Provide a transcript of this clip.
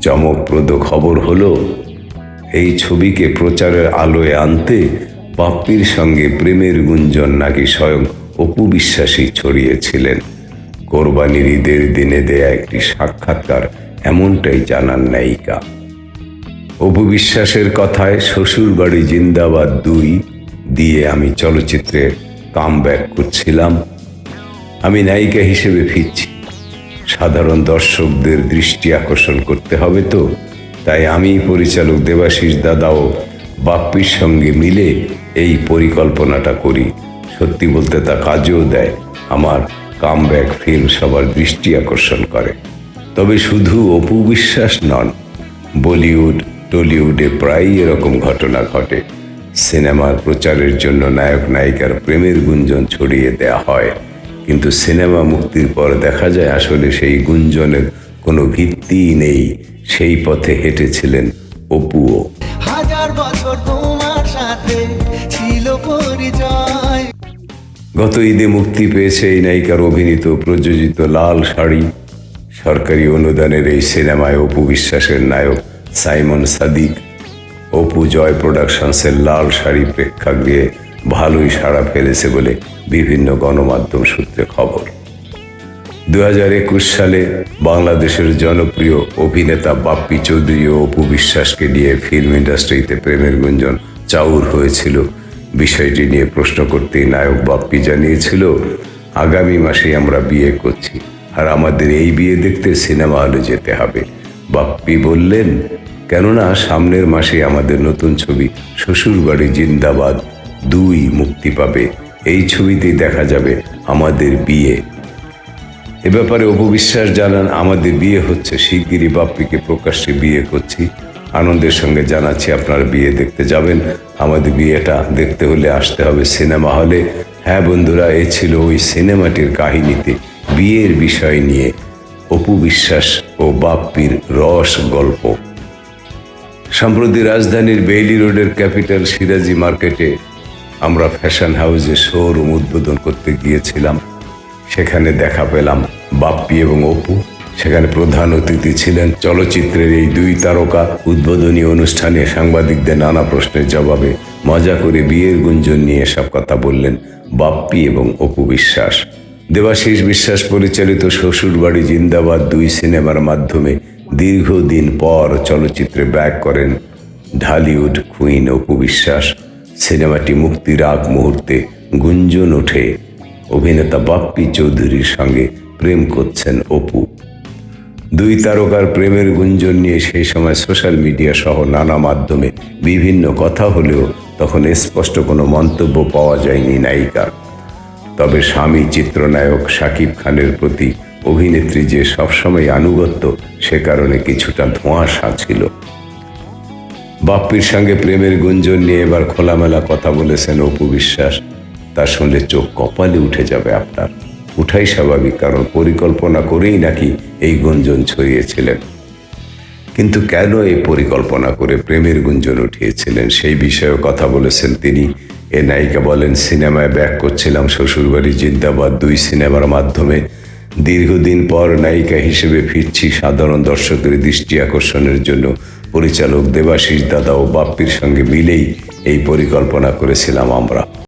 চমকপ্রদ খবর হলো, এই ছবিকে প্রচারের আলোয় আনতে বাপ্পির সঙ্গে প্রেমের গুঞ্জন নাকি স্বয়ং অপু বিশ্বাসই ছড়িয়েছিলেন। কোরবানির ঈদের দিনে দেয়া একটি সাক্ষাৎকার এমনটাই জানান নায়িকা। অপু বিশ্বাসের কথায় শ্বশুরবাড়ি জিন্দাবাদ 2 দিয়ে আমি চলচ্চিত্রে কামব্যাক করছিলাম। আমি নায়িকা হিসেবে ফিরছি। সাধারণ দর্শকদের দৃষ্টি আকর্ষণ করতে হবে তো, তাই আমি পরিচালক দেবাশিস দাদাও বাপ্পির সঙ্গে মিলে এই পরিকল্পনাটা করি। সত্যি বলতে তা কাজেও দেয়। আমার কামব্যাক ফিল্ম সবার দৃষ্টি আকর্ষণ করে। তবে শুধু অপু বিশ্বাস নন, বলিউড টলিউডে প্রায়ই এরকম ঘটনা ঘটে। সিনেমার প্রচারের জন্য নায়ক নায়িকার প্রেমের গুঞ্জন ছড়িয়ে দেয়া হয়, কিন্তু সিনেমা মুক্তির পর দেখা যায় আসলে সেই গুঞ্জনের কোনো ভিত্তিই নেই। সেই পথে হেঁটেছিলেন অপুও। হাজার বছর তোমার সাথে ছিল পরিচয়। গত ঈদে মুক্তি পেয়েছে এই নায়িকার অভিনীত প্রযোজিত লাল শাড়ি। সরকারি অনুদানের এই সিনেমায় অপু বিশ্বাসের নায়ক সাইমন সাদিক। অপু জয় প্রোডাকশনসের লাল শাড়ি প্রেক্ষাগৃহে ভালোই সাড়া ফেলেছে বলে বিভিন্ন গণমাধ্যম সূত্রে খবর। 2021 সালে বাংলাদেশের জনপ্রিয় অভিনেতা বাপ্পি চৌধুরী ও অপু বিশ্বাসকে নিয়ে ফিল্ম ইন্ডাস্ট্রিতে প্রেমের গুঞ্জন চাউর হয়েছিল। বিষয়টি নিয়ে প্রশ্ন করতেই নায়ক বাপ্পি জানিয়েছিল, আগামী মাসে আমরা বিয়ে করছি, আর আমাদের এই বিয়ে দেখতে সিনেমা হলে যেতে হবে। বাপ্পি বললেন, কেননা সামনের মাসে আমাদের নতুন ছবি শ্বশুরবাড়ি জিন্দাবাদ 2 মুক্তি পাবে। এই ছবিতেই দেখা যাবে আমাদের বিয়ে। এ ব্যাপারে অপু বিশ্বাস জানান, আমাদের বিয়ে হচ্ছে, শিগগিরই বাপ্পিকে প্রকাশ্যে বিয়ে করছি। আনন্দের সঙ্গে জানাচ্ছি আপনারা বিয়ে দেখতে যাবেন। আমাদের বিয়েটা দেখতে হলে আসতে হবে সিনেমা হলে। হ্যাঁ বন্ধুরা, এ ছিল ওই সিনেমাটির কাহিনীতে বিয়ের বিষয় নিয়ে অপু বিশ্বাস ও বাপ্পির রস গল্প। সম্প্রতি রাজধানীর বেইলি রোডের ক্যাপিটাল সিরাজি মার্কেটে আমরা ফ্যাশন হাউসে শোরুম উদ্বোধন করতে গিয়েছিলাম। সেখানে দেখা পেলাম বাপ্পি এবং অপু। সেখানে প্রধান অতিথি ছিলেন চলচ্চিত্রের এই 2 তারকা। উদ্বোধনী অনুষ্ঠানে সাংবাদিকদের নানা প্রশ্নের জবাবে মজা করে বিয়ের গুঞ্জন নিয়ে সব কথা বললেন বাপ্পি এবং অপু বিশ্বাস। দেবাশিস বিশ্বাস পরিচালিত শ্বশুরবাড়ি জিন্দাবাদ 2 সিনেমার মাধ্যমে দীর্ঘদিন পর চলচ্চিত্রে ব্যাক করেন ঢালিউড কুইন অপু বিশ্বাস। সিনেমাটি মুক্তির আগ মুহূর্তে গুঞ্জন ওঠে অভিনেতা বাপ্পি চৌধুরীর সঙ্গে প্রেম করছেন অপু। 2 তারকার প্রেমের গুঞ্জন নিয়ে সেই সময় সোশ্যাল মিডিয়া সহ নানা মাধ্যমে বিভিন্ন কথা হলেও তখন স্পষ্ট কোনো মন্তব্য পাওয়া যায়নি নায়িকার। তবে স্বামী চিত্রনায়ক শাকিব খানের প্রতি অভিনেত্রী যে সবসময় আনুগত্য, সে কারণে কিছুটা ধোঁয়াশা ছিল। বাপ্পির সঙ্গে প্রেমের গুঞ্জন নিয়ে এবার খোলামেলা কথা বলেছেন অপু বিশ্বাস। তা শুনলে চোখ কপালে উঠে যাবে আপনার। উঠাই স্বাভাবিক, কারণ পরিকল্পনা করেই নাকি এই গুঞ্জন ছড়িয়েছিলেন। কিন্তু কেন এই পরিকল্পনা করে প্রেমের গুঞ্জন উঠিয়েছিলেন সেই বিষয়ে কথা বলেছেন তিনি। এ নায়িকা বলেন, সিনেমায় ব্যাক করছিলাম শ্বশুরবাড়ি জিন্দাবাদ 2 সিনেমার মাধ্যমে। দীর্ঘদিন পর নায়িকা হিসেবে ফিরছি। সাধারণ দর্শকের দৃষ্টি আকর্ষণের জন্য পরিচালক দেবাশিস দাদা ও বাপ্পির সঙ্গে মিলেই এই পরিকল্পনা করেছিলাম আমরা।